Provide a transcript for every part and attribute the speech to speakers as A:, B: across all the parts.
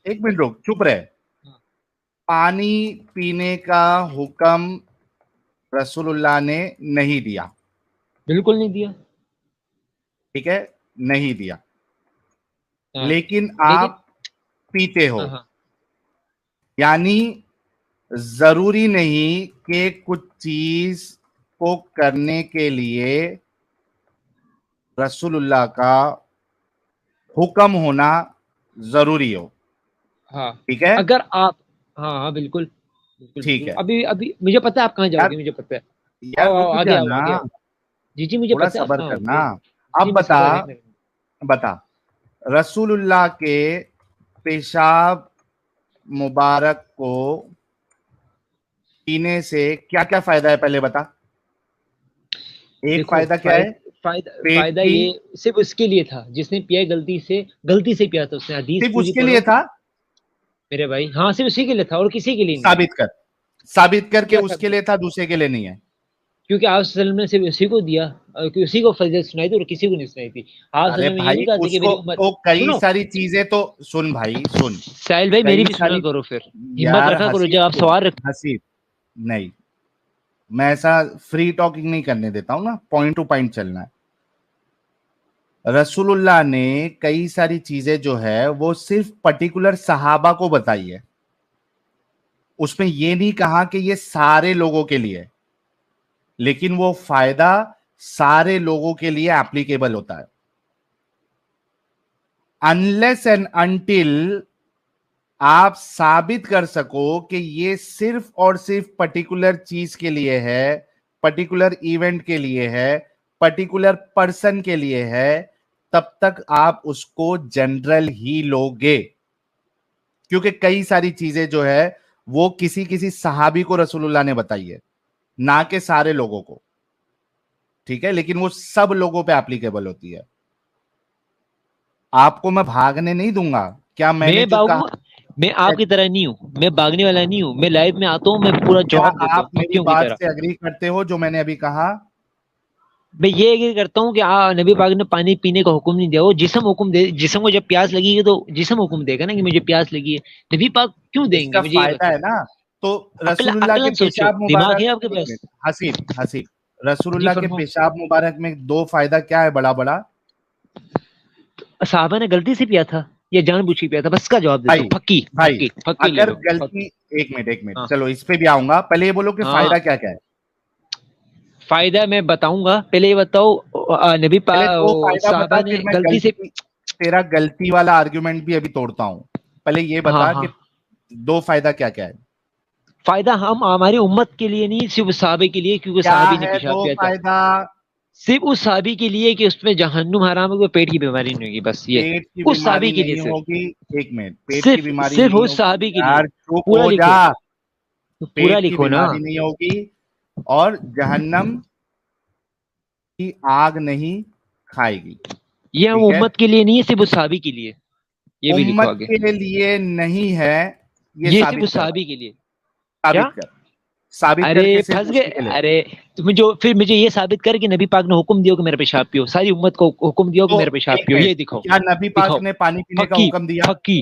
A: ایک منٹ رک، چپ رہے. پانی پینے کا حکم رسول اللہ نے نہیں دیا.
B: بالکل نہیں دیا.
A: ٹھیک ہے، نہیں دیا. لیکن آپ پیتے ہو، یعنی ضروری نہیں کہ کچھ چیز کو کرنے کے لیے رسول اللہ کا حکم ہونا ضروری ہو.
B: ہاں
A: ٹھیک ہے،
B: اگر آپ ہاں بالکل بالکل
A: ٹھیک
B: بالکل.
A: ہے
B: ابھی مجھے پتا ہے آپ کہاں جاؤ گے، مجھے پتا ہے.
A: یار،
B: آؤ
A: رک
B: آگے آؤ
A: جانا،
B: آگے آؤ. جی مجھے
A: تھوڑا
B: پتا ہے آپ
A: صبر
B: کہاں
A: کرنا.
B: ہوگے.
A: اب
B: جی میں صبر ہے.
A: بتا رسول اللہ کے پیشاب مبارک کو پینے سے کیا کیا فائدہ ہے پہلے بتا. ایک
B: دیکھو
A: فائدہ کیا ہے؟ پیٹ
B: فائدہ
A: کی،
B: یہ صرف اس کے لیے تھا جس نے پیا غلطی سے پیا تھا. اس نے حدیث
A: صرف
B: پوری
A: اس کے
B: پڑھو
A: لیے تھا.
B: میرے بھائی. ہاں صرف اسی کے لیے تھا اور کسی کے لیے نہیں.
A: ثابت کر کہ
B: کیا
A: اس کے لیے تھا، دوسرے کے لیے نہیں ہے.
B: کیونکہ آپ صلی اللہ علیہ وسلم نے صرف اسی کو دیا، اسی کو فضیلت سنائی تھی اور کسی کو نہیں سنائی تھی. آپ صلی
A: ارے
B: اللہ علیہ وسلم یہ
A: بھائی،
B: نہیں کہا تھا
A: اس
B: کہ
A: کو
B: میری امت.
A: تو کئی
B: سنو
A: ساری چیزیں تو سن بھائی، سن.
B: ساحل بھائی میری
A: کئی
B: بھی سنا
A: ساری،
B: کرو پھر. ہمت
A: یار
B: رکھا کرو جب
A: حسیب
B: آپ
A: سن،
B: سوال رکھ.
A: حسیب نہیں، میں ایسا فری ٹاکنگ نہیں کرنے دیتا ہوں نا، پوائنٹ ٹو پوائنٹ چلنا ہے. رسول اللہ نے کئی ساری چیزیں جو ہے وہ صرف پرٹیکولر صحابہ کو بتائی ہے. اس میں یہ نہیں کہا کہ یہ سارے لوگوں کے لیے، لیکن وہ فائدہ سارے لوگوں کے لیے ایپلیکیبل ہوتا ہے. انلیس اینڈ انٹل آپ ثابت کر سکو کہ یہ صرف اور صرف پرٹیکولر چیز کے لیے ہے، پرٹیکولر ایونٹ کے لیے ہے، پرٹیکولر پرسن کے لیے ہے، تب تک آپ اس کو جنرل ہی لوگے. کیونکہ کئی ساری چیزیں جو ہے وہ کسی صحابی کو رسول اللہ نے بتائی ہے، نہ کہ سارے لوگوں کو. ٹھیک ہے، لیکن وہ سب لوگوں پہ ایپلیکیبل ہوتی ہے. آپ کو میں بھاگنے نہیں دوں گا. کیا میں نے جو کہا،
B: میں آپ کی طرح نہیں ہوں، میں بھاگنے والا نہیں ہوں. میں لائف میں آتا ہوں، میں پورا
A: کیا
B: جواب دیتا ہوں
A: آپ میری
B: پکیوں کی
A: بات
B: طرح.
A: سے اگری کرتے ہو جو میں نے ابھی کہا؟
B: میں یہ ایگری کرتا ہوں کہ نبی پاک نے پانی پینے کا حکم نہیں دیا. وہ جسم کو جب پیاس لگی گی تو جسم حکم دے گا نا کہ مجھے پیاس لگی ہے. نبی پاک کیوں دیں
A: اس
B: گے؟
A: کا
B: مجھے یہ
A: فائدہ ہے
B: بتاؤ.
A: نا. تو رسول اللہ کے
B: عقلن سوچو،
A: پیشاب
B: دماغ
A: مبارک،
B: ہے آپ کے
A: ایک
B: پاس؟
A: منٹ، حسیب رسول
B: جی
A: اللہ کے
B: فرماؤ.
A: پیشاب مبارک میں دو فائدہ کیا ہے بڑا بڑا؟
B: صحابہ نے غلطی سے پیا تھا یا جان بوجھ کے پیا تھا؟ بس کا جواب دیتے
A: بھائی
B: ہو. پھکی
A: بھائی
B: پھکی پھکی لے
A: اگر
B: لو.
A: غلطی، ایک منٹ
B: ہاں
A: چلو اس پہ بھی آؤں گا، پہلے یہ بولو کہ
B: ہاں
A: فائدہ کیا کیا ہے.
B: فائدہ میں بتاؤں گا، پہلے یہ بتاؤ.
A: پہلے دو فائدہ بتا،
B: صحابہ نے
A: پھر میں
B: غلطی سے.
A: غلطی، تیرا غلطی والا آرگیومنٹ بھی ابھی توڑتا ہوں. پہلے یہ
B: ہاں
A: بتا
B: ہاں
A: کہ دو فائدہ کیا کیا ہے.
B: فائدہ ہماری امت کے لیے نہیں، صرف صحابے کے لیے، کیونکہ
A: کیا
B: صحابی نے
A: ہے
B: پیشاب
A: دو
B: کیا تھا.
A: فائدہ؟
B: صرف اس صحابی کے لیے کہ اس میں جہنم حرام ہے، کوئی پیٹ کی بیماری نہیں ہوگی. بس یہ
A: پیٹ کی
B: اس صحابی
A: بیماری
B: کے لیے
A: نہیں
B: صرف.
A: ہوگی. ایک منٹ، پیٹ کی
B: صرف
A: بیماری
B: صرف
A: نہیں
B: اس
A: ہوگی
B: صحابی کے لیے.
A: یار، چپ
B: پورا
A: ہو جا.
B: لکھو، پورا
A: پیٹ کی
B: لکھو نا.
A: بیماری نہیں ہوگی اور جہنم کی آگ نہیں کھائے گی.
B: یہ
A: ٹھیک ہے،
B: امت کے لیے نہیں ہے، صرف اس صحابی کے لیے. یہ بھی لکھو
A: امت
B: آگے.
A: کے لیے نہیں ہے. یہ
B: یہ صرف
A: ثابت
B: اس
A: کر
B: صحابی
A: بھائی،
B: کے لیے. کیا؟
A: ثابت کر، ثابت
B: ارے
A: کر کے صرف
B: پھنس گئے.
A: اسی کے لیے.
B: ارے پھر مجھے یہ ثابت کر کہ نبی پاک نے حکم دیا کہ میرا پیشاب پیو. ساری امت کو حکم دیا کہ
A: تو
B: میرا پیشاب
A: ایک
B: پیو.
A: منٹ،
B: یہ دکھاؤ.
A: کیا نبی پاک
B: دکھاؤ
A: نے پانی پینے کا
B: پھکی
A: حکم دیا؟
B: پھکی.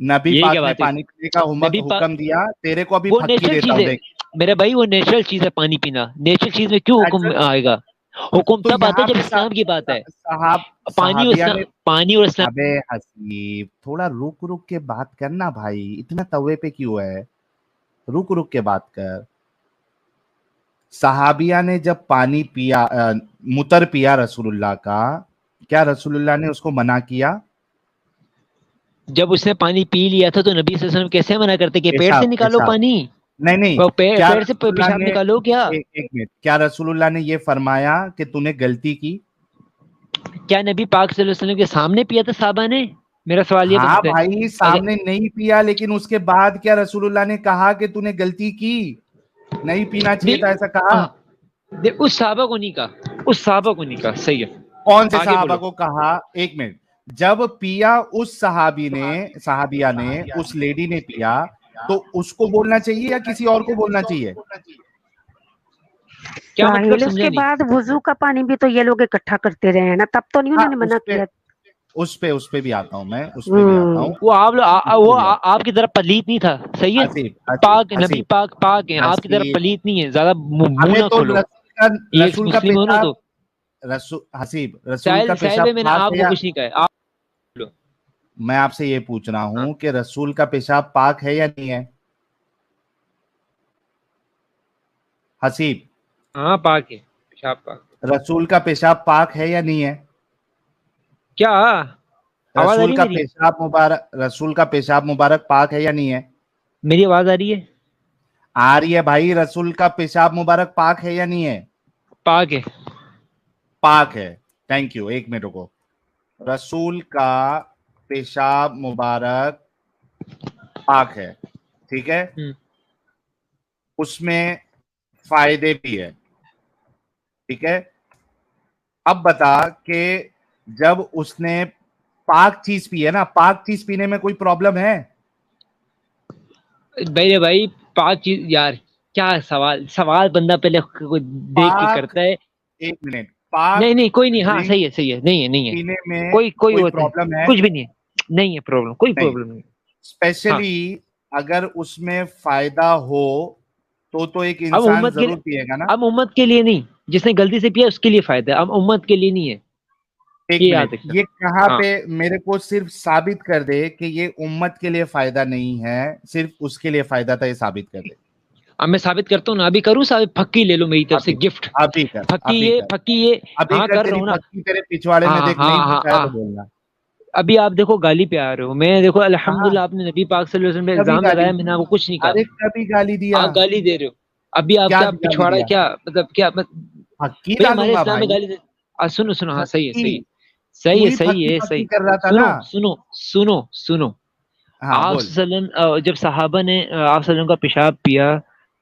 A: نبی
B: یہی کیا
A: پاک نے
B: بات ہے؟
A: پانی پینے کا
B: نبی پاک
A: حکم دیا. تیرے کو ابھی
B: وہ
A: پھکی
B: نیچرل
A: دیتا
B: چیز
A: ہوں،
B: ہے
A: دیکھ.
B: میرے بھائی. وہ نیچرل چیز ہے پانی پینا. نیچرل چیز میں کیوں حکم آئے گا؟ حکم
A: تو
B: تب آتا
A: یہاں
B: ہے جب
A: پہ
B: اسلام کی بات ہے.
A: صحابیہ نے،
B: پانی اور اسلام.
A: ابے حسیب تھوڑا رک رک کے بات کرنا بھائی، اتنا توے پہ کیوں ہے؟ رک رک کے بات کر. صحابیہ نے جب پانی پیا، متر پیا رسول اللہ کا، کیا رسول اللہ نے اس کو منع کیا؟
B: جب اس نے پانی پی لیا تھا تو نبی صلی اللہ علیہ وسلم کیسے منع کرتے کہ پیٹ سے نکالو
A: پیشاب
B: پانی؟
A: نہیں، کیا
B: پیٹ سے
A: رسول اللہ
B: پیشاب
A: نے،
B: نکالو کیا؟
A: ایک منٹ، کیا رسول اللہ نے یہ فرمایا کہ تو نے غلطی کی؟
B: کیا نبی پاک صلی اللہ علیہ وسلم کے سامنے پیا تھا صحابہ نے؟ میرا سوال یہ
A: ہاں
B: بنتا ہے.
A: بھائی، سامنے نہیں پیا، لیکن اس کے بعد کیا رسول اللہ نے کہا کہ تو نے غلطی کی، نہیں پینا چاہیے تھا، ایسا کہا؟
B: اس صحابہ کو نہیں کہا. اس صحابہ کو نہیں کہا. صحیح ہے.
A: کون سے
B: آگے
A: صحابہ
B: بولو.
A: کو کہا؟ ایک منٹ. جب پیا اس صحابیہ نے، اس لیڈی نے پیا، تو اس کو بولنا چاہیے یا کسی اور کو بولنا چاہیے؟
B: کیا مطلب
C: ساحل اس
B: سمجھا
C: کے
B: نہیں.
C: بعد وضو کا پانی بھی تو یہ لوگ اکٹھا کرتے رہے ہیں نا، تب تو نہیں
A: ہاں،
C: انہوں نے منع
A: اس پہ
C: کیا.
A: اس پہ بھی آتا ہوں میں، اس پہ بھی آتا ہوں.
B: وہ آپ کی طرح پلیت نہیں تھا، صحیح ہے، پاک نبی پاک پاک ہیں، آپ کی طرح پلیت نہیں ہے. زیادہ منہ نہ کھولو،
A: رسول کا پیشاب، حسیب رسول کا پیشاب
B: میں نے آپ کو کچھ نہیں کہا.
A: میں آپ سے یہ پوچھ رہا ہوں کہ رسول کا پیشاب پاک ہے یا نہیں ہے؟ حسیب
B: ہاں پاک ہے، پیشاب پاک.
A: رسول کا پیشاب پاک ہے یا نہیں ہے؟
B: کیا آواز آ رہی ہے میری؟
A: رسول کا پیشاب مبارک پاک ہے یا نہیں ہے؟
B: میری آواز آ رہی ہے؟
A: آ رہی ہے بھائی. رسول کا پیشاب مبارک پاک ہے یا نہیں ہے؟
B: پاک ہے.
A: پاک ہے. Thank you. ایک منٹ رکو. رسول کا پیشاب مبارک پاک ہے، ٹھیک ہے، اس میں فائدے بھی ہے، ٹھیک ہے. اب بتا کہ جب اس نے پاک چیز پی ہے نا، پاک چیز پینے میں کوئی پرابلم ہے؟
B: بھائی پاک چیز، یار کیا سوال بندہ پہلے دیکھ کے کرتا ہے.
A: ایک منٹ. پاک
B: نہیں کوئی نہیں، ہاں صحیح ہے، نہیں ہے
A: پینے میں
B: کوئی
A: پرابلم ہے؟
B: کچھ بھی نہیں ہے پرابلم، کوئی پرابلم نہیں.
A: اسپیشلی اگر اس میں فائدہ ہو تو ایک انسان ضرور پیے گا نا.
B: اب امت کے لیے نہیں، جس نے غلطی سے پیا اس کے لیے فائدہ ہے، اب امت کے لیے نہیں ہے.
A: ایک منٹ، یہ کہاں پہ میرے کو صرف ثابت کر دے کہ یہ امت کے لیے فائدہ نہیں ہے، صرف اس کے لیے فائدہ تھا، یہ ثابت کر دے.
B: اب میں ثابت کرتا ہوں نا، ابھی کروں ثابت. پھکی لے لو میری طرف سے گفٹ. پھکی یہ ہاں کر رہا ہوں نا.
A: تیرے پچھواڑے میں دیکھ نہیں پوچھا تو بولنا.
B: ابھی آپ دیکھو گالی پہ آ رہے ہو، میں دیکھو الحمدللہ آپ نے نبی پاک صلی اللہ علیہ وسلم پہ الزام لگایا، میں نے آپ کو کچھ نہیں کہا.
A: کبھی گالی دیا،
B: آپ گالی دے رہے ہو. ابھی آپ کیا پچھواڑا، کیا مطلب، کیا ہمارے اسلام میں گالی دے. سنو ہاں صحیح ہے. سنو آپ صلی اللہ علیہ وسلم، جب صحابہ نے آپ صلی اللہ علیہ وسلم کا پیشاب پیا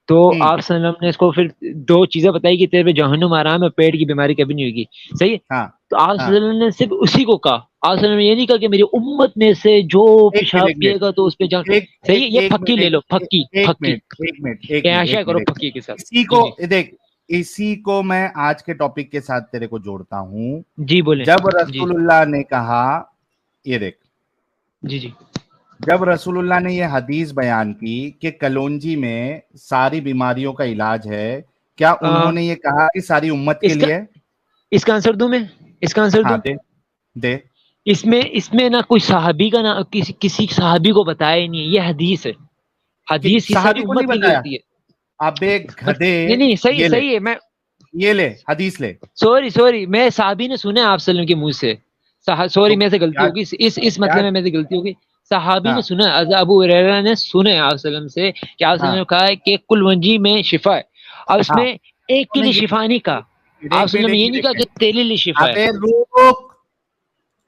B: تو آپ صلی اللہ علیہ وسلم نے اس کو پھر دو چیزیں بتائی کہ تیرے پہ جہنم آرام ہے، پیٹ کی بیماری کبھی نہیں ہوگی، صحیح ہے. تو آپ صلی اللہ علیہ وسلم نے صرف اسی کو کہا. آپ صلی اللہ علیہ وسلم نے یہ نہیں کہا کہ میری امت میں سے جو پیشاب پیے گا تو اس پہ جان. صحیح ہے، یہ پھکی لے لو، پھکی ایشا کرو پھکی کے ساتھ.
A: اسی کو دیکھ، اسی کو میں آج کے ٹاپک کے ساتھ تیرے کو جوڑتا ہوں.
B: جی بولیں.
A: جب رسول اللہ نے کہا، یہ دیکھ،
B: جی
A: جب رسول اللہ نے یہ حدیث بیان کی کہ کلونجی میں ساری بیماریوں کا علاج ہے، کیا انہوں نے یہ کہا کہ ساری امت کے لیے؟
B: اس کا آنسر دوں میں، اس کا آنسر دوں.
A: دے. اس
B: میں نہ کوئی صحابی کا، نہ کسی صحابی کو بتایا ہی نہیں. یہ حدیث ہے، حدیث
A: صحابی کو نہیں بتایا. ابے گدھے،
B: نہیں صحیح ہے. میں
A: یہ لے حدیث لے.
B: سوری میں صحابی نے سنا آپ صلی اللہ علیہ وسلم کے منہ سے. سوری میں سے غلطی ہوگی، اس مسئلے میں سے غلطی ہوگی. صحابی نے سنا، ابو ہریرہ نے سنا آپ صلی اللہ علیہ وسلم سے کہ آپ صلی اللہ علیہ وسلم نے کہا کہ کل ونجی میں شفا ہے، اور اس میں ایک کے لیے شفا نہیں کہا. آپ صلی اللہ علیہ وسلم نے یہ نہیں کہا کہ تیرے لیے شفا ہے.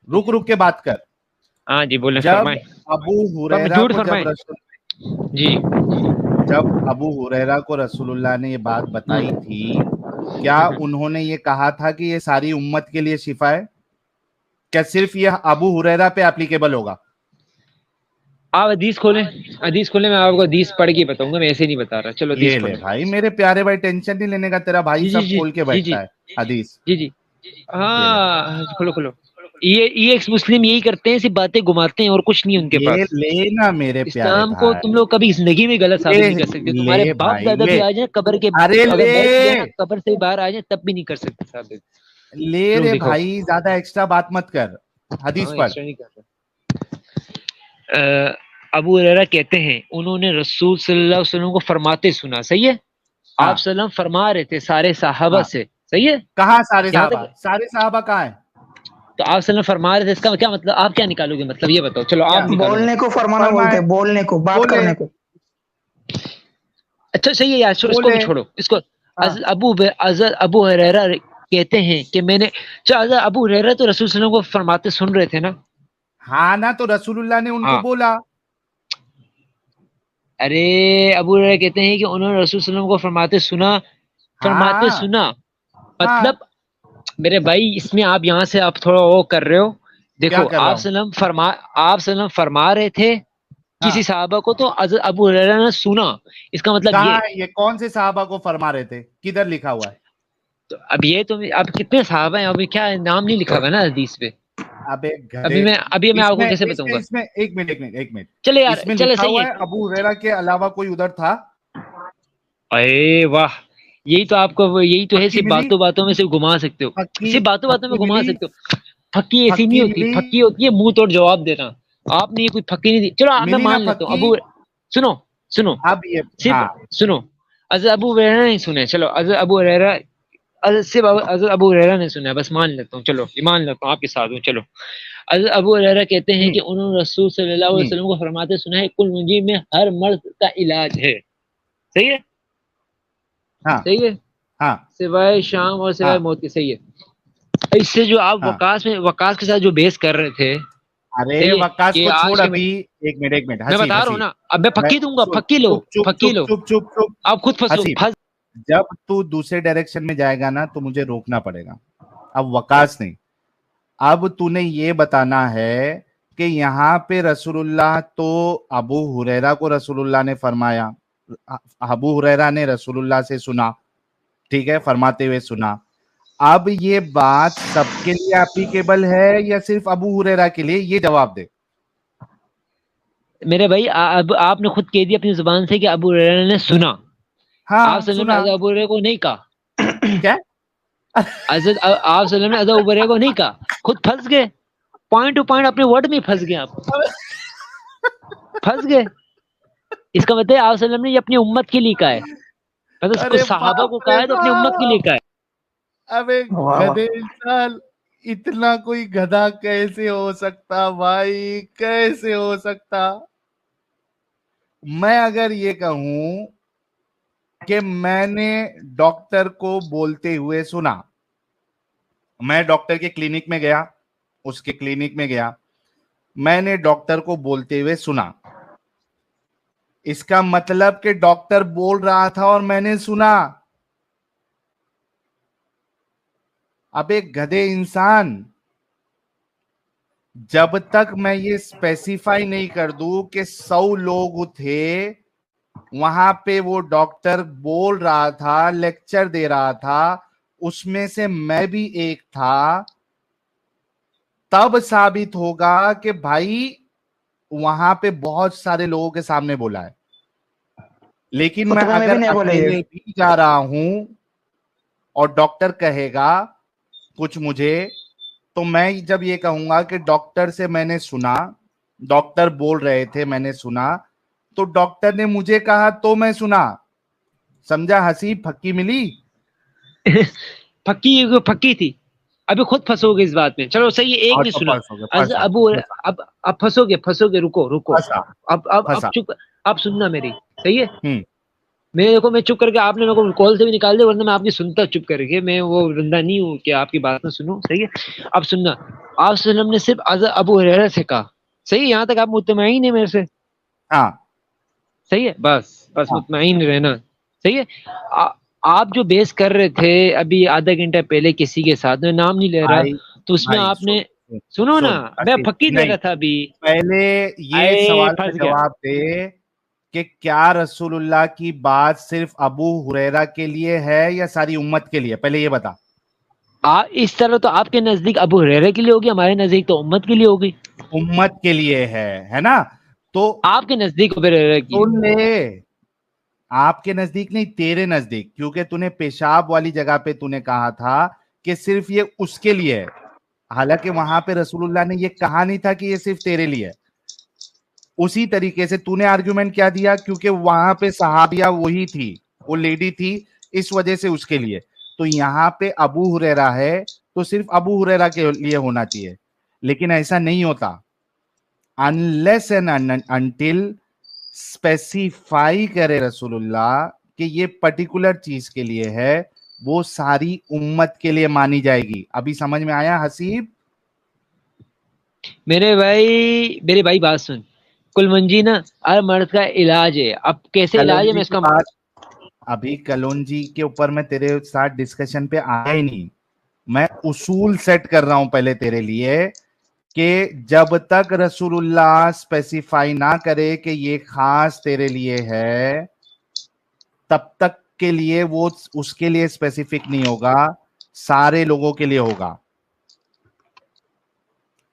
A: رک کے بات کر.
B: ہاں جی بولیں.
A: جب ابو ہریرہ کو رسول اللہ نے یہ بات بتائی تھی، کیا انہوں نے یہ کہا تھا کہ یہ ساری امت کے لیے شفا ہے؟ کیا صرف یہ ابو ہریرہ پہ اپلیکیبل ہوگا؟
B: آپ حدیث کھولیں، میں آپ کو حدیث پڑھ کے بتاؤں گا، میں ایسے نہیں بتا رہا. چلو حدیث
A: لے بھائی، میرے پیارے بھائی، ٹینشن نہیں لینے کا، تیرا بھائی سب کھول کے بیٹھتا ہے حدیث.
B: جی ہاں کھولو. یہ ایکس مسلم یہی کرتے ہیں، صرف باتیں گھماتے ہیں اور کچھ نہیں ان کے پاس.
A: لینا میرے پیارے
B: اسلام کو تم لوگ کبھی زندگی میں غلط ثابت نہیں کر سکتے. تمہارے باپ دادا بھی آ جائیں قبر کے، قبر سے باہر آ جائیں تب بھی نہیں کر سکتے ثابت.
A: لے رے بھائی، زیادہ ایکسٹرا بات مت کر، حدیث پڑھ.
B: ابو ہریرہ کہتے ہیں انہوں نے رسول صلی اللہ علیہ وسلم کو فرماتے سنا. صحیح ہے، آپ صلی اللہ علیہ وسلم فرما رہے تھے سارے صحابہ سے. صحیح ہے،
A: کہاں سارے صحابہ کہاں ہیں؟
B: تو آپ صلی اللہ علیہ وسلم فرما رہے تھے، اس کا کیا مطلب؟ آپ کیا نکالو گے مطلب؟ یہ بتاؤ. چلو آپ
C: بولنے کو فرمانا بولتے ہیں، بولنے کو، بات کرنے کو.
B: اچھا صحیح ہے یار، اس کو بھی چھوڑو. اس کو ابو ہریرہ کہتے ہیں کہ میں نے، ابو ہریرہ تو رسول صلی اللہ علیہ وسلم کو فرماتے سن رہے تھے نا.
A: ہاں نا، تو رسول اللہ نے ان کو بولا.
B: ارے ابو ہریرہ کہتے ہیں کہ انہوں نے رسول صلی اللہ علیہ وسلم کو فرماتے سنا. مطلب میرے بھائی، اس میں آپ یہاں سے آپ تھوڑا وہ کر رہے ہو. دیکھو آپ صلی اللہ علیہ وسلم فرما رہے تھے کسی صحابہ کو، تو ابو ہریرہ نے سنا. اس کا مطلب
A: یہ کون سے صحابہ کو فرما رہے تھے؟ کدھر لکھا ہوا ہے؟
B: تو اب یہ تو اب کتنے صحابہ ہیں؟ ابھی کیا نام نہیں لکھا ہوا نا حدیث پہ. ابھی میں آپ کو کیسے بتاؤں گا؟
A: اس میں ایک منٹ
B: چلے یار، چلے
A: صحیح ہے ابو ہریرہ کے علاوہ کوئی ادھر تھا؟
B: اے واہ، یہی تو آپ کو، یہی تو ہے، صرف باتوں میں صرف گھما سکتے ہو، صرف باتوں میں گھما سکتے ہو. پھکی ایسی نہیں ہوتی، پھکی ہوتی ہے منہ توڑ جواب دینا. آپ نے یہ کوئی پھکی نہیں دی. چلو میں مان لیتا ہوں. ابو سنو
A: اب یہ
B: صرف سنو، حضرت ابو ہریرہ نہیں سنے. چلو حضرت ابو ہریرہ حضرت ابو ہریرہ نے سنا، بس مان لیتا ہوں. چلو مان لیتا ہوں، آپ کے ساتھ ہوں. چلو حضرت ابو ہریرہ کہتے ہیں کہ انہوں نے رسول صلی اللہ علیہ وسلم کو فرماتے سنا ہے کل منجی میں ہر مرض کا علاج ہے. صحیح ہے؟ صحیح ہے، سوائے شام اور سوائے موت کی. صحیح ہے. اس سے جو آپ وقاص کے ساتھ جو بیس کر رہے تھے،
A: ارے وقاص کو چھوڑ ابھی. ایک منٹ
B: میں بتا رہا ہوں نا. اب میں پھکی دوں گا، پھکی لو.
A: چپ
B: آپ خود پھنسو.
A: جب تو دوسرے ڈائریکشن میں جائے گا نا تو مجھے روکنا پڑے گا. اب وقاص نہیں، اب تو نے یہ بتانا ہے کہ یہاں پہ رسول اللہ تو ابو ہریرہ کو رسول اللہ نے فرمایا، ابو ہریرہ نے رسول اللہ سے سنا، ٹھیک ہے، فرماتے ہوئے سنا. اب یہ بات سب کے لیے اپلیکیبل ہے یا صرف ابو ہریرہ کے لیے؟ یہ جواب دے
B: میرے بھائی. اب آپ نے خود کہہ دیا اپنی زبان سے کہ ابو ہریرہ نے سنا. آپ صلی اللہ علیہ وسلم نے ابو ہریرہ کو نہیں کہا.
A: کیا
B: آپ صلی اللہ علیہ وسلم نے ابو ہریرہ کو نہیں کہا. خود پھنس گئے، پوائنٹ ٹو پوائنٹ اپنے ورڈ میں پھنس گئے. آپ پھنس گئے. اس کا مطلب آپ صلی اللہ علیہ وسلم نے یہ اپنی امت کے لیے کہا ہے. مطلب صحابہ کو کہا ہے تو اپنی امت کے لیے کہا ہے.
A: ابے گدھے انسان، اتنا کوئی گدھا کیسے ہو سکتا بھائی؟ کیسے ہو سکتا؟ میں اگر یہ کہوں کہ میں نے ڈاکٹر کو بولتے ہوئے سنا، میں ڈاکٹر کے کلینک میں گیا، اس کے کلینک میں گیا، میں نے ڈاکٹر کو بولتے ہوئے سنا، اس کا مطلب کہ ڈاکٹر بول رہا تھا اور میں نے سنا. اب ایک گدھے انسان، جب تک میں یہ اسپیسیفائی نہیں کر دوں کہ 100 لوگ تھے وہاں پہ، وہ ڈاکٹر بول رہا تھا، لیکچر دے رہا تھا، اس میں سے میں بھی ایک تھا، تب ثابت ہوگا کہ بھائی وہاں پہ بہت سارے لوگوں کے سامنے بولا ہے. لیکن میں اگر اکیلے بھی جا رہا ہوں اور ڈاکٹر کہے گا کچھ مجھے، تو میں جب یہ کہوں گا کہ ڈاکٹر سے میں نے سنا، ڈاکٹر بول رہے تھے میں نے سنا، تو ڈاکٹر نے مجھے کہا تو میں سنا. سمجھا حسیب؟ پھکی ملی.
B: پھکی تھی. ابھی خود پھنسو گے اس بات میں. چلو صحیح ہے، ایک نہیں سنا. اب پھنسو گے. رکو. اب سننا میری. صحیح ہے. میں چپ کر کے، آپ نے میرے کو کال سے بھی نکال دیا، ورنہ میں آپ کی سنتا چپ کر کے. میں وہ بندہ نہیں ہوں کہ آپ کی بات نہ سنوں. صحیح ہے. اب سننا. آپ صلی اللہ علیہ وسلم نے صرف ابو ہریرہ سے کہا. صحیح ہے، یہاں تک آپ مطمئن ہیں میرے سے؟
A: ہاں
B: صحیح ہے. بس مطمئن رہنا. صحیح ہے. آپ جو بیس کر رہے تھے ابھی آدھا گھنٹہ پہلے کسی کے ساتھ، میں نام نہیں لے رہا، تو اس میں آپ نے سنو نا، میں پھکی دے رہا تھا ابھی.
A: پہلے یہ سوال کا جواب دے کہ کیا رسول اللہ کی بات صرف ابو ہریرہ کے لیے ہے یا ساری امت کے لیے؟ پہلے یہ بتا.
B: اس طرح تو آپ کے نزدیک ابو ہریرہ کے لیے ہوگی، ہمارے نزدیک تو امت کے لیے ہوگی.
A: امت کے لیے ہے نا؟ تو
B: آپ کے نزدیک ابو ہریرہ کی،
A: سن لے، آپ کے نزدیک نہیں، تیرے نزدیک، کیونکہ تو نے پیشاب والی جگہ پہ تو نے کہا تھا کہ صرف یہ اس کے لیے ہے، حالانکہ وہاں پہ رسول اللہ نے یہ کہا نہیں تھا کہ یہ صرف تیرے لیے ہے. اسی طریقے سے تو نے آرگیومنٹ کیا دیا؟ کیونکہ وہاں پہ صحابیہ وہی تھی، وہ لیڈی تھی، اس وجہ سے اس کے لیے. تو یہاں پہ ابو ہریرہ ہے تو صرف ابو ہریرہ کے لیے ہونا چاہیے، لیکن ایسا نہیں ہوتا. unless and until اسپیسیفائی کرے رسول اللہ کہ یہ پرٹیکولر چیز کے لیے ہے، وہ ساری امت کے لیے مانی جائے گی. ابھی سمجھ میں آیا حسیب؟
B: میرے بھائی بات سن. کل منجی نا ہر مرض کا علاج ہے. اب کیسے علاج ہے میں اس کا
A: ابھی کلونجی کے اوپر میں تیرے ساتھ ڈسکشن پہ آیا ہی نہیں. میں اصول سیٹ کر رہا ہوں پہلے تیرے لیے کہ جب تک رسول اللہ اسپیسیفائی نہ کرے کہ یہ خاص تیرے لیے ہے، تب تک کے لیے وہ اس کے لیے اسپیسیفک نہیں ہوگا، سارے لوگوں کے لیے ہوگا.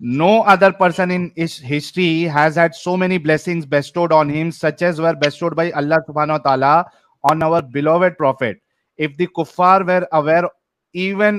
A: no other person in history has had so many blessings bestowed on him such as were bestowed by Allah subhanahu wa ta'ala on our beloved prophet. If the kuffar were aware even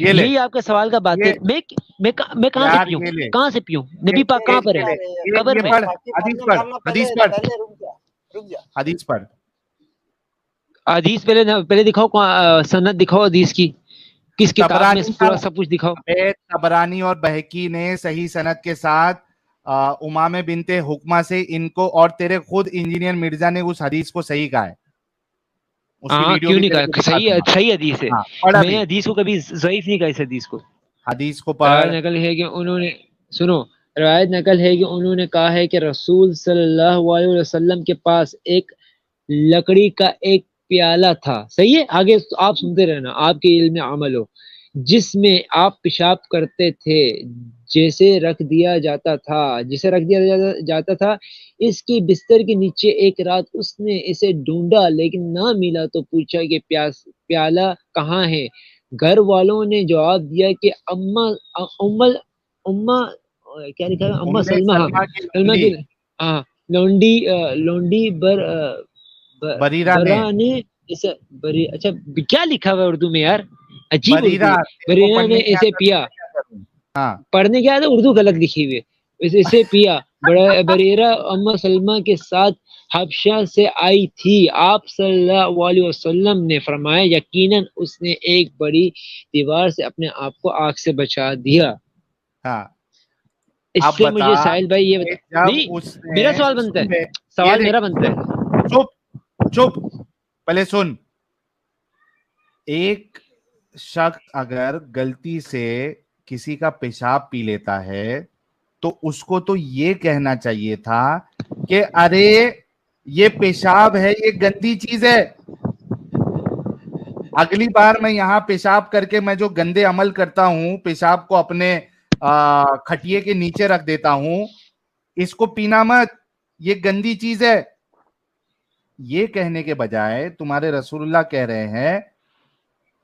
B: یہی آپ کے سوال کا بات ہے. میں کہاں سے پیوں, کہاں سے پیوں؟ نبی پاک کہاں پر ہے؟ قبر میں. حدیث پہلے دکھاؤ, سند دکھاؤ حدیث کی, کس کتاب میں پورا سب کچھ دکھاؤ.
A: طبرانی اور بہقی نے صحیح سند کے ساتھ امامہ بنت حکمہ سے ان کو, اور تیرے خود انجینئر مرزا نے اس حدیث کو صحیح کہا ہے.
B: کیوں نہیں کہا؟ صحیح حدیث ہے. میں نے حدیث کو کبھی ضعیف نہیں کہا. اس حدیث کو
A: پڑھ.
B: نقل ہے کہ انہوں نے, سنو, روایت نقل ہے کہ انہوں نے کہا ہے کہ رسول صلی اللہ علیہ وسلم کے پاس ایک لکڑی کا ایک پیالہ تھا. صحیح ہے, آگے آپ سنتے رہنا, آپ کے علم عمل ہو, جس میں آپ پیشاب کرتے تھے, جسے رکھ دیا جاتا تھا اس کی بستر کے نیچے. ایک رات اس نے اسے ڈھونڈا لیکن نہ ملا تو پوچھا کہ پیالہ کہاں ہے؟ گھر والوں نے جواب دیا کہ کیا لکھا ہے, اما سلمہ کی لونڈی برا نے اسے اچھا کیا لکھا ہوا ہے اردو میں یار, عجیب. بریرہ نے اسے پیا. پڑھنے کیا تھا, اردو غلط لکھی ہوئی, اسے پیا. بریرہ اما سلمہ کے ساتھ حبشہ سے آئی تھی. آپ صلی اللہ علیہ وسلم نے فرمایا یقیناً اس نے ایک بڑی دیوار سے اپنے آپ کو آگ سے بچا دیا. اس سے مجھے ساحل بھائی یہ بتا, نہیں میرا سوال بنتا ہے, سوال میرا بنتا ہے.
A: چپ پہلے سن. ایک شخص اگر غلطی سے کسی کا پیشاب پی لیتا ہے تو اس کو تو یہ کہنا چاہیے تھا کہ ارے یہ پیشاب ہے, یہ گندی چیز ہے, اگلی بار میں یہاں پیشاب کر کے میں جو گندے عمل کرتا ہوں, پیشاب کو اپنے کھٹیے کے نیچے رکھ دیتا ہوں, اس کو پینا مت, یہ گندی چیز ہے. یہ کہنے کے بجائے تمہارے رسول اللہ کہہ رہے ہیں,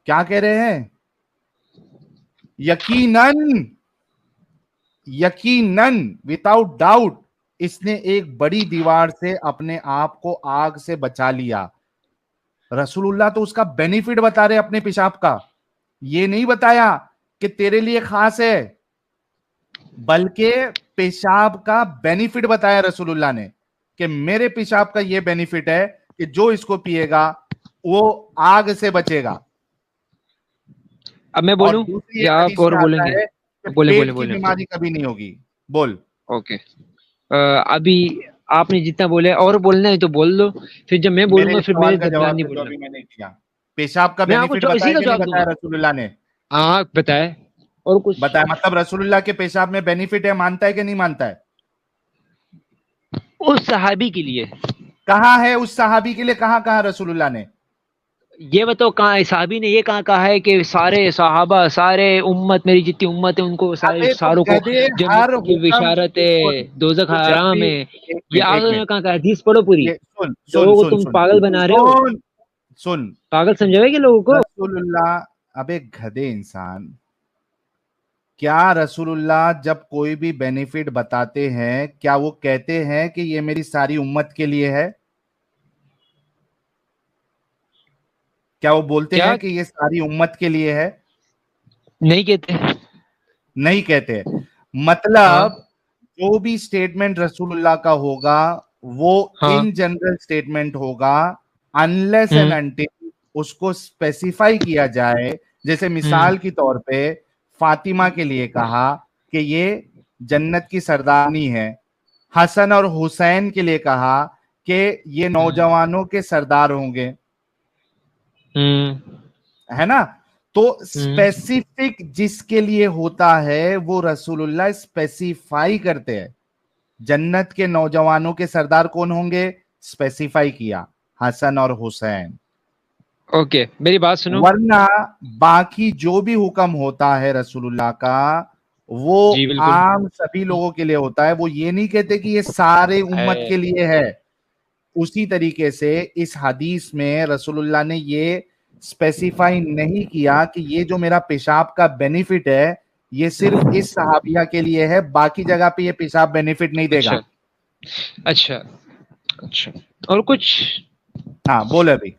A: کیا کہہ رہے ہیں؟ یقیناً وداؤٹ ڈاؤٹ اس نے ایک بڑی دیوار سے اپنے آپ کو آگ سے بچا لیا. رسول اللہ تو اس کا بینیفٹ بتا رہے اپنے پیشاب کا, یہ نہیں بتایا کہ تیرے لیے خاص ہے, بلکہ پیشاب کا بینیفٹ بتایا رسول اللہ نے کہ میرے پیشاب کا یہ بینیفٹ ہے کہ جو اس کو پیے گا وہ آگ سے بچے گا.
B: اب میں بولوں یا آپ اور بولیں گے؟
A: پیٹ کی بیماری کبھی نہیں ہوگی. بول.
B: اوکے, ابھی آپ نے جتنا بولے اور بولنا ہے تو بول دو, پھر جب میں بولوں گا پھر میرے درمیان نہیں بولنا.
A: میں نے کیا پیشاب کا بینیفٹ بتایا رسول اللہ نے.
B: ہاں بتائے, اور کچھ
A: بتایا, مطلب رسول اللہ کے پیشاب میں بینیفٹ ہے, مانتا ہے کہ نہیں مانتا ہے؟
B: اس صحابی کے لیے
A: کہاں ہے, اس صحابی کے لیے کہاں رسول اللہ نے
B: یہ بتاؤ, کہاں صحابی نے یہ کہا ہے کہ سارے صحابہ, سارے امت, میری جتنی امت ہے ان کو ساروں کو جنت کی بشارت ہے, دوزخ حرام ہے. یہ آگے میں کہاں کہا, حدیث پڑھو پوری. لوگوں کو تم پاگل بنا رہے ہو,
A: سن
B: پاگل سمجھو گے لوگوں کو.
A: رسول اللہ, اب ایک گدھے انسان, کیا رسول اللہ جب کوئی بھی بینیفٹ بتاتے ہیں کیا وہ کہتے ہیں کہ یہ میری ساری امت کے لیے ہے؟ کیا وہ بولتے ہیں کہ یہ ساری امت کے لیے ہے؟
B: نہیں کہتے,
A: نہیں کہتے. مطلب جو بھی سٹیٹمنٹ رسول اللہ کا ہوگا وہ ان جنرل سٹیٹمنٹ ہوگا, انلیس اینڈ انٹل اس کو اسپیسیفائی کیا جائے. جیسے مثال کی طور پہ فاطمہ کے لیے کہا کہ یہ جنت کی سردارنی ہے, حسن اور حسین کے لیے کہا کہ یہ نوجوانوں کے سردار ہوں گے, ہے نا. تو اسپیسیفک جس کے لیے ہوتا ہے وہ رسول اللہ اسپیسیفائی کرتے ہیں. جنت کے نوجوانوں کے سردار کون ہوں گے, اسپیسیفائی کیا, حسن اور حسین.
B: اوکے, میری بات سنو.
A: ورنہ باقی جو بھی حکم ہوتا ہے رسول اللہ کا وہ عام سبھی لوگوں کے لیے ہوتا ہے. وہ یہ نہیں کہتے کہ یہ سارے امت کے لیے ہے. اسی طریقے سے اس حدیث میں رسول اللہ نے یہ اسپیسیفائی نہیں کیا کہ یہ جو میرا پیشاب کا بینیفٹ ہے یہ صرف اس صحابیہ کے لیے ہے, باقی جگہ پہ یہ پیشاب بینیفٹ نہیں دے گا.
B: اچھا, اور کچھ؟
A: ہاں بول ابھی.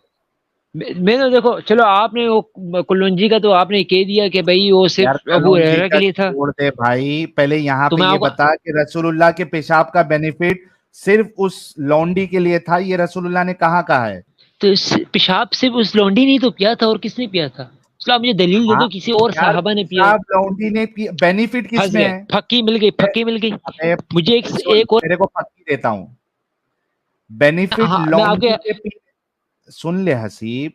B: میں نے دیکھو چلو آپ نے وہ کلونجی کا تو آپ نے کہہ دیا کہ بھائی وہ صرف ابو ہریرہ کے لیے تھا.
A: چھوڑ دے بھائی, پہلے یہاں پہ یہ بتا کہ رسول اللہ کے پیشاب کا بینیفٹ صرف اس لونڈی کے لیے تھا, یہ رسول اللہ نے کہاں کہا ہے؟
B: تو پیشاب صرف اس لونڈی نے تو پیا تھا, اور کس نے پیا تھا؟ چلو آپ مجھے دلیل دے دو کسی اور صحابہ نے پیا.
A: لونڈی نے بینیفٹ کس میں ہے؟
B: پھکی مل گئی, پھکی مل گئی. مجھے ایک اور
A: میرے کو پھکی دیتا ہوں. بینیفٹ لونڈی کے, سن لے حسیب,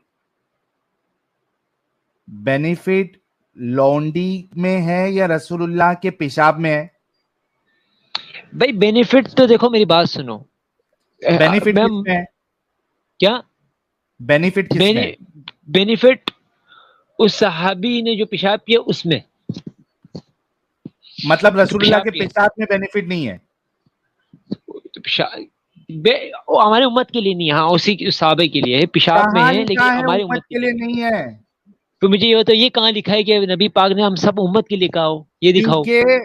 A: بینیفٹ لونڈی میں ہے یا رسول اللہ کے پیشاب میں ہے؟
B: بھائی بینیفٹ تو دیکھو میری بات سنو,
A: بینیفٹ کس میں ہے؟
B: کیا
A: بینیفٹ کس میں؟
B: بینیفٹ اس صحابی نے جو پیشاب کیا اس میں.
A: مطلب رسول اللہ کے پیشاب میں بینیفٹ نہیں ہے؟
B: ہمارے امت کے لیے نہیں, ہاں اسی صحابے کے لیے ہے, پیشاب میں ہے لیکن ہمارے امت کے لیے
A: نہیں ہے.
B: تو مجھے یہ بتاؤ یہ کہاں لکھا ہے کہ نبی پاک نے ہم سب امت کے لیے کہا ہو؟ یہ دکھاؤ,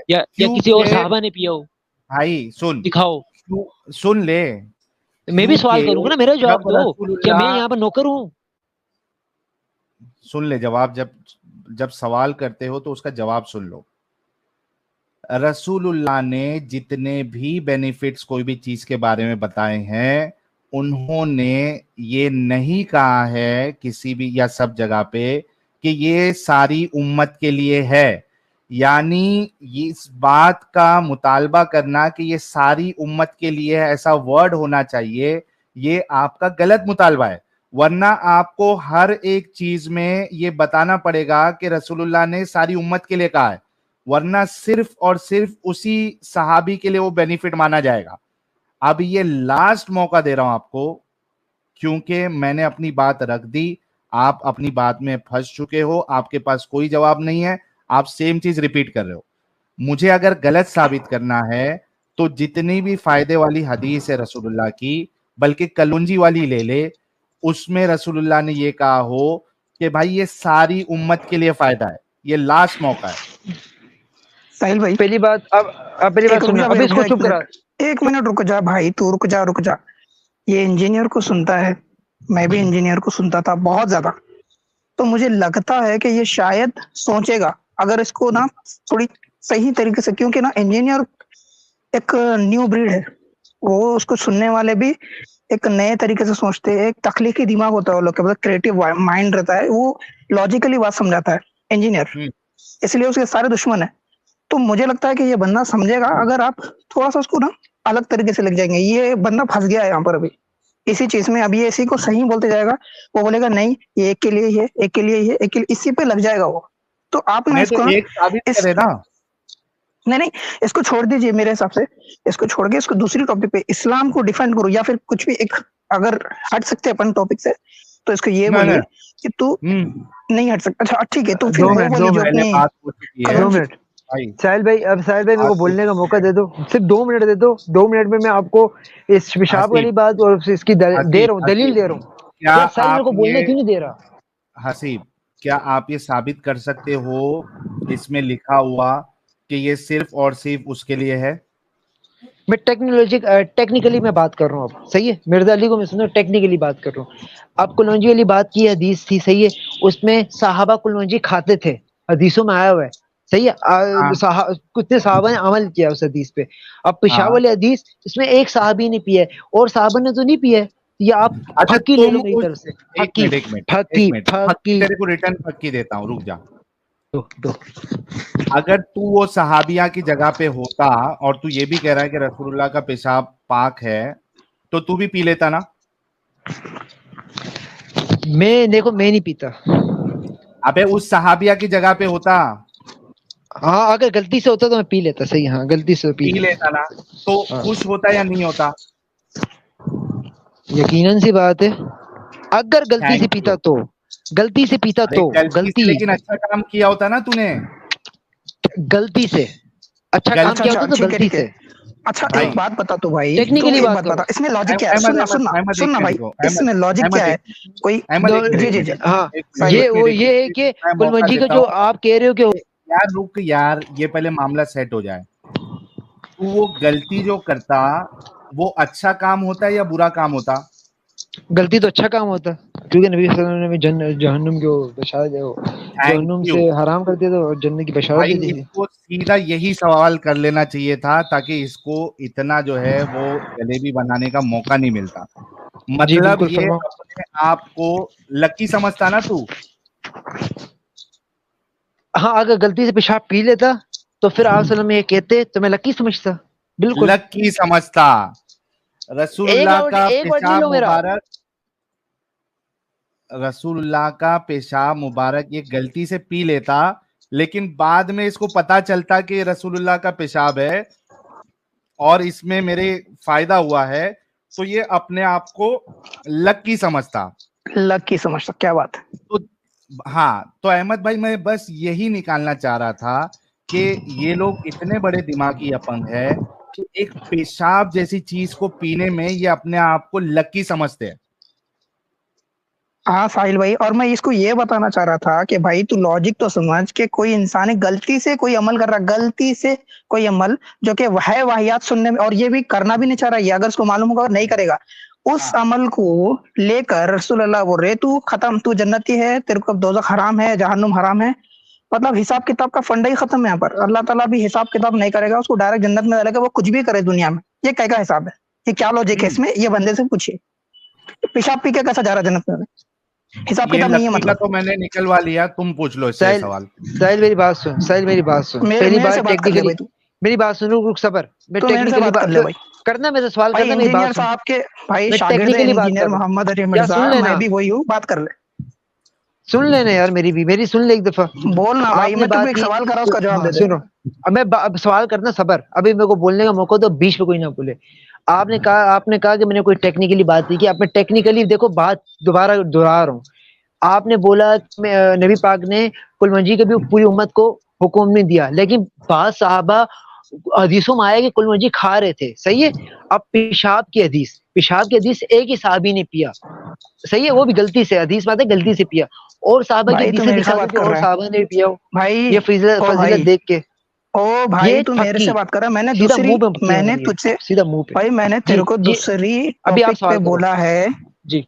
B: یا کسی اور صحابہ نے پیا ہو؟
A: بھائی سن,
B: دکھاؤ,
A: سن لے.
B: میں بھی سوال کروں گا نا, میرا جواب دو. کیا میں یہاں پر نوکر ہوں؟
A: سن لے جواب, جب سوال کرتے ہو تو اس کا جواب سن لو. رسول اللہ نے جتنے بھی بینیفٹس کوئی بھی چیز کے بارے میں بتائے ہیں, انہوں نے یہ نہیں کہا ہے کسی بھی یا سب جگہ پہ کہ یہ ساری امت کے لیے ہے. یعنی اس بات کا مطالبہ کرنا کہ یہ ساری امت کے لیے ہے, ایسا ورڈ ہونا چاہیے, یہ آپ کا غلط مطالبہ ہے. ورنہ آپ کو ہر ایک چیز میں یہ بتانا پڑے گا کہ رسول اللہ نے ساری امت کے لیے کہا ہے, ورنہ صرف اور صرف اسی صحابی کے لیے وہ بینیفٹ مانا جائے گا. اب یہ لاسٹ موقع دے رہا ہوں آپ کو, کیونکہ میں نے اپنی بات رکھ دی, آپ اپنی بات میں پھنس چکے ہو, آپ کے پاس کوئی جواب نہیں ہے, آپ سیم چیز ریپیٹ کر رہے ہو. مجھے اگر غلط ثابت کرنا ہے تو جتنی بھی فائدے والی حدیث ہے رسول اللہ کی, بلکہ کلونجی والی لے لے, اس میں رسول اللہ نے یہ کہا ہو کہ بھائی یہ ساری امت کے لیے فائدہ ہے. یہ لاسٹ موقع ہے.
C: ساحل بھائی
B: پہلی بات, اب پہلی بات سننا, اب اس کو چپ کرا.
C: ایک منٹ رک جا بھائی, تو رک جا. یہ انجینئر کو سنتا ہے, میں بھی انجینئر کو سنتا تھا بہت زیادہ, تو مجھے لگتا ہے کہ یہ شاید سوچے گا اگر اس کو نا تھوڑی صحیح طریقے سے, کیونکہ نا انجینئر ایک نیو بریڈ ہے, وہ اس کو سننے والے بھی ایک نئے طریقے سے سوچتے ہیں, ایک تخلیقی دماغ ہوتا ہے وہ لوگ کے, مطلب کریٹو مائنڈ رہتا ہے, وہ لاجیکلی بات سمجھاتا ہے انجینئر, اس لیے اس کے سارے دشمن ہیں. تو مجھے لگتا ہے کہ یہ بندہ سمجھے گا اگر آپ تھوڑا سا اس کو نا الگ طریقے سے لگ جائیں گے. یہ بندہ پھنس گیا ہے یہاں پر ابھی اسی چیز میں, اب یہ اسی کو صحیح بولتے جائے گا, وہ بولے گا نہیں یہ ایک کے لیے یہ, ایک کے لیے یہ, ایک کے لیے, اسی پہ لگ جائے گا وہ. تو آپ نے اس کو نہیں اس کو چھوڑ دیجئے, میرے حساب سے اس کو چھوڑ کے اس کو دوسری ٹاپک پہ اسلام کو ڈیفینڈ کرو, یا پھر کچھ بھی ایک اگر ہٹ سکتے اپن ٹاپک سے تو اس کو یہ بولیے کہ تو نہیں ہٹ سکتا. اچھا ٹھیک ہے, تو پھر وہ والی جو اپنی
B: ساحل بھائی, اب ساحل بھائی میرے کو بولنے کا موقع دے دو, صرف 2 منٹ دے دو. 2 منٹ میں آپ کو اس پیشاب والی بات اور اس کی دے رہا ہوں, دلیل دے رہا ہوں. کیا ساحل میرے کو بولنے کیوں نہیں دے رہا؟
A: حسیب, کیا آپ یہ ثابت کر سکتے ہو اس میں لکھا ہوا کہ یہ صرف اور صرف اس کے لیے ہے؟
B: میں ٹیکنیکلی میں بات کر رہا ہوں. اب صحیح ہے, مرزا علی کو میں سنو ٹیکنیکلی بات کر رہا ہوں. اب کلونجی والی بات کی حدیث تھی, صحیح ہے, اس میں صحابہ کلونجی کھاتے تھے, حدیثوں میں آیا ہوا ہے, صحیح ہے, کتنے صحابہ نے عمل کیا اس حدیث پہ. اب پیشاب والی حدیث اس میں ایک صحابی نے پیا ہے اور صحابہ نے تو نہیں پیا ہے, یا آپ پھکی لے لو میری طرف سے.
A: تیرے کو ریٹرن پھکی دیتا ہوں, رک جا. اگر تو وہ صحابیہ کی جگہ پہ ہوتا اور تو یہ بھی کہہ رہا ہے کہ رسول اللہ کا پیشاب پاک ہے, تو تو بھی پی لیتا نا؟
B: میں دیکھو میں نہیں پیتا.
A: ابے اس صحابیہ کی جگہ پہ ہوتا,
B: ہاں اگر غلطی سے ہوتا تو میں پی لیتا. صحیح, ہاں غلطی سے
A: پی لیتا نا, تو خوش ہوتا یا نہیں ہوتا؟
B: یقیناً سی بات ہے, اگر غلطی سے پیتا تو, غلطی سے پیتا تو, غلطی
A: لیکن اچھا کام کیا ہوتا نا تو نے,
B: غلطی سے اچھا کام کیا ہوتا تو غلطی سے.
C: اچھا ایک بات بتا تو بھائی,
B: ٹیکنیکلی بات بتا,
C: اس میں لاجک کیا ہے؟ سننا بھائی, اس میں لاجک کیا ہے؟ کوئی جی
B: ہاں, یہ ہے کہ کلونجی کا جو آپ کہہ رہے ہو کہ
A: یار رک یار, یہ پہلے معاملہ سیٹ ہو جائے. تو وہ غلطی جو کرتا وہ اچھا کام ہوتا ہے یا برا کام ہوتا؟
B: غلطی تو اچھا کام ہوتا. کیونکہ نبی صلی اللہ علیہ وسلم نے جہنم کو بشارت جہنم سے حرام کر دیا تھا اور جنت کی بشارت دی تھی.
A: اس کو سیدھا یہی سوال کر لینا چاہیے تھا تاکہ اس کو اتنا جو ہے وہ جلیبی بنانے کا موقع نہیں ملتا. مطلب یہ اپنے آپ کو لکی سمجھتا نا تو.
B: ہاں اگر غلطی سے پیشاب پی لیتا تو پھر آپ صلی اللہ علیہ وسلم یہ کہتے تو میں لکی سمجھتا. بالکل
A: لکی سمجھتا. رسول اللہ کا پیشاب مبارک یہ غلطی سے پی لیتا لیکن بعد میں اس کو پتا چلتا کہ رسول اللہ کا پیشاب ہے اور اس میں میرے فائدہ ہوا ہے تو یہ اپنے آپ کو لکی سمجھتا.
C: کیا بات ہے.
A: تو ہاں تو احمد بھائی میں بس یہی نکالنا چاہ رہا تھا کہ یہ لوگ اتنے بڑے دماغی اپنگ ہے کہ ایک پیشاب جیسی چیز کو پینے میں یہ اپنے آپ کو لکی سمجھتے ہیں.
C: ہاں ساحل بھائی, اور میں اس کو یہ بتانا چاہ رہا تھا کہ بھائی تو لاجک تو سمجھ کہ کوئی انسان غلطی سے کوئی عمل کر رہا, غلطی سے کوئی عمل جو کہ ہے واحیات سننے میں, اور یہ بھی کرنا بھی نہیں چاہ رہا, یہ اگر اس کو معلوم ہوگا اور نہیں کرے گا, اس عمل کو لے کر رسول اللہ بول رہے تو ختم, تو جنتی ہے, تیرے کو دوزخ حرام ہے, جہنم حرام ہے. مطلب حساب کتاب کا فنڈا ہی ختم ہے یہاں پر. اللہ تعالیٰ بھی حساب کتاب نہیں کرے گا, اس کو ڈائریکٹ جنت میں ڈالے گا, وہ کچھ بھی کرے دنیا میں. یہ کیا کا حساب ہے, یہ کیا لاجک ہے اس میں, یہ بندے سے پوچھیے. پیشاب پی کے کیسا جا رہا جنت میں, حساب کتاب نہیں ہے. مطلب
A: تو میں نے نکلوا لیا, تم پوچھ لو اس سے سوال.
B: ساحل میری بات سن, ساحل میری بات سن, پہلی بات ٹیکنیکلی میری بات سن, رک صبر, میں ٹیکنیکلی بات کرنا, میرے سوال کرنا, میری بات سن.
C: صاحب کے بھائی شاگرد انجینئر محمد علی مرزا, میں بھی وہی ہوں, بات کر لے.
B: سن لینا یار, میری سن لے ایک دفعہ.
C: بولنا بھائی, میں تمہیں ایک سوال کر رہا ہوں, اس کا جواب دے دے.
B: سنو, اب میں سوال کرنا, صبر, ابھی میرے کو بولنے کا موقع دو, بیچ میں کوئی نہ بولے. آپ نے کہا کہ میں نے کوئی ٹیکنیکلی بات نہیں کی. آپ نے ٹیکنیکلی دیکھو, بات دوبارہ دہرا رہا ہوں. آپ نے بولا نبی پاک نے کل منجی کے بھی پوری امت کو حکم نہیں دیا, لیکن بعض صحابہ حدیثوں میں آیا کہ کل منجی کھا رہے تھے. صحیح ہے. اب پیشاب کی حدیث ایک ہی صحابی نے پیا, صحیح ہے, وہ بھی غلطی سے, حدیث بات ہے غلطی سے پیا, اور صحابہ کی حدیثیں دکھا دیں کہ اور صحابہ نے بھی پیا ہو. یہ فضیلت دیکھ کے,
C: او بھائی تو میرے سے بات کر رہا, میں نے دوسری, میں نے تجھ سے
B: سیدھا منہ پہ,
C: بھائی میں نے تیرے کو دوسری ٹاپک پہ بولا ہے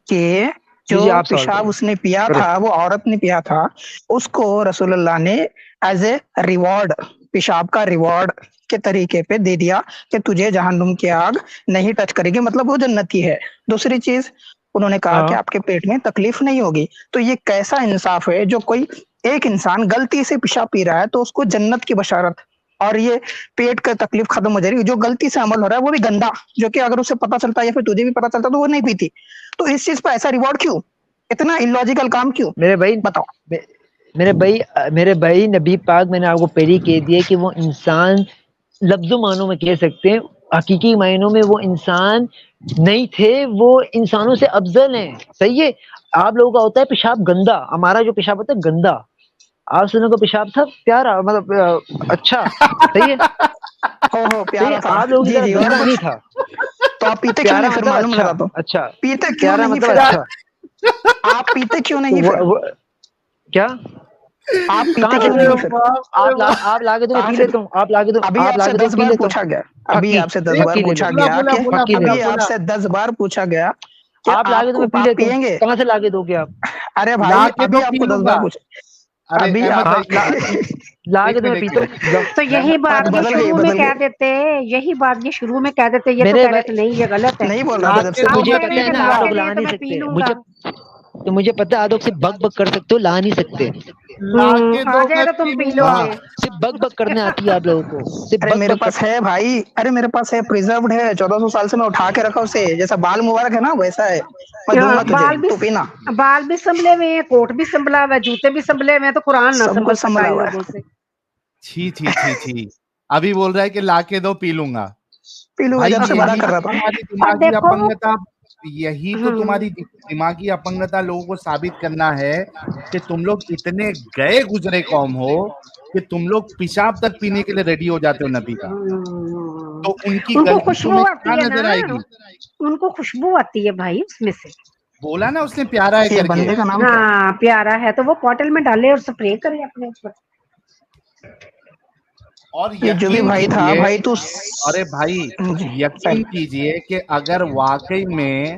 C: کہ جو پیشاب اس نے پیا تھا, وہ عورت نے پیا تھا, اس کو رسول اللہ نے ایز اے ریوارڈ, پیشاب کا ریوارڈ کے طریقے پہ دے دیا کہ تجھے جہنم کی آگ نہیں ٹچ کرے گی, مطلب وہ جنتی ہے. دوسری چیز انہوں نے کہا کہ آپ کے پیٹ میں تکلیف نہیں ہوگی. تو یہ کیسا انصاف ہے, جو کوئی ایک انسان غلطی سے پیشاب پی رہا ہے تو اس کو جنت کی بشارت, اور یہ پیٹ کا تکلیف ختم ہو جائے گی. جو غلطی سے عمل ہو رہا ہے وہ بھی گندا, جو کہ اگر اسے پتا چلتا ہے یا پھر تجھے بھی پتا چلتا تو وہ نہیں پیتی. تو اس چیز پہ ایسا ریوارڈ کیوں, اتنا illogical کام کیوں؟
B: میرے بھائی
C: بتاؤ.
B: میرے بھائی نبی پاک میں نے آپ کو پہلے کہہ دیا کہ وہ انسان لفظوں معنوں میں کہہ سکتے ہیں, حقیقی معنوں میں وہ انسان نہیں تھے, وہ انسانوں سے افضل ہیں. صحیح ہے. آپ لوگوں کا ہوتا ہے پیشاب گندا, ہمارا جو پیشاب ہوتا ہے گندا. آپ سنوں کا پیشاب تھا پیارا, مطلب اچھا. صحیح ہے. آپ لوگوں کی طرح گندا نہیں تھا.
C: تو آپ پیتے کیوں نہیں پھر, معلوم لگا تو
B: اچھا
C: پیتے کیوں نہیں پھر, آپ پیتے کیوں نہیں پھر,
B: کیا
C: آپ پیتے کیوں نہیں پھر,
B: آپ لاگے تو میں پی لیتا ہوں, آپ لاگے تو
C: ابھی آپ سے 10 بار پوچھا گیا, ابھی آپ سے 10 بار پوچھا گیا, ابھی آپ سے 10 بار پوچھا گیا
B: آپ لاگے تو میں پی لیتا ہوں, کہاں سے لاگے دو گے آپ؟
C: ارے بھائی ابھی آپ کو 10 بار پوچھا, ابھی
B: لاگے تو میں پیتا ہوں.
D: تو یہی بات یہ شروع میں کہہ دیتے, یہی بات یہ شروع میں کہہ دیتے, یہ تو کہہ دیتے نہیں, یہ غلط ہے.
C: نہیں بول رہا تھا,
B: مجھے پتہ ہے نا, آپ لوگ لا نہیں سکتے, تو مجھے پتہ ہے آپ لوگ سے بک بک کر سکتے ہو, لا نہیں سکتے.
D: آ جائے تو تم پی لو گے,
B: صرف بک بک کرنے آتی ہے آپ لوگوں کو, صرف
C: ارے میرے پاس ہے بھائی, ارے میرے پاس ہے, پریزروڈ ہے, 1400 سال سے میں اٹھا کے رکھا اسے, جیسا بال مبارک ہے نا ویسا ہے, میں دوں گا تجھے, تو پینا.
D: بال بھی سنبھلے ہوئے ہیں, کوٹ بھی سنبھلا ہوا ہے, جوتے بھی سنبھلے ہوئے ہیں, تو قرآن نہ سنبھل سکتا ہے لوگوں سے.
A: چھی ابھی بول رہا ہے کہ لا کے دو پی لوں گا. یہی تو تمہاری دماغی اپنگتا لوگوں کو ثابت کرنا ہے کہ تم لوگ اتنے گئے گزرے قوم ہو کہ تم لوگ پیشاب تک پینے کے لیے ریڈی ہو جاتے ہو نبی کا. تو ان کی غلطی تمہیں کیا نظر آئے گی؟
D: ان کو خوشبو آتی ہے بھائی اس میں سے.
A: بولا نا اس نے پیارا ہے کر کے.
D: ہاں پیارا ہے تو وہ بوٹل میں ڈالے اور سپرے کرے اپنے اوپر.
A: اور یقین کیجئے, ارے بھائی یقین کیجئے کہ اگر واقعی میں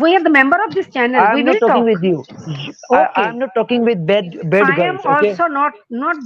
D: We are the member of this channel.
B: I am not talking with you. I am not talking with bad girls.
D: I am also not.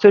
B: so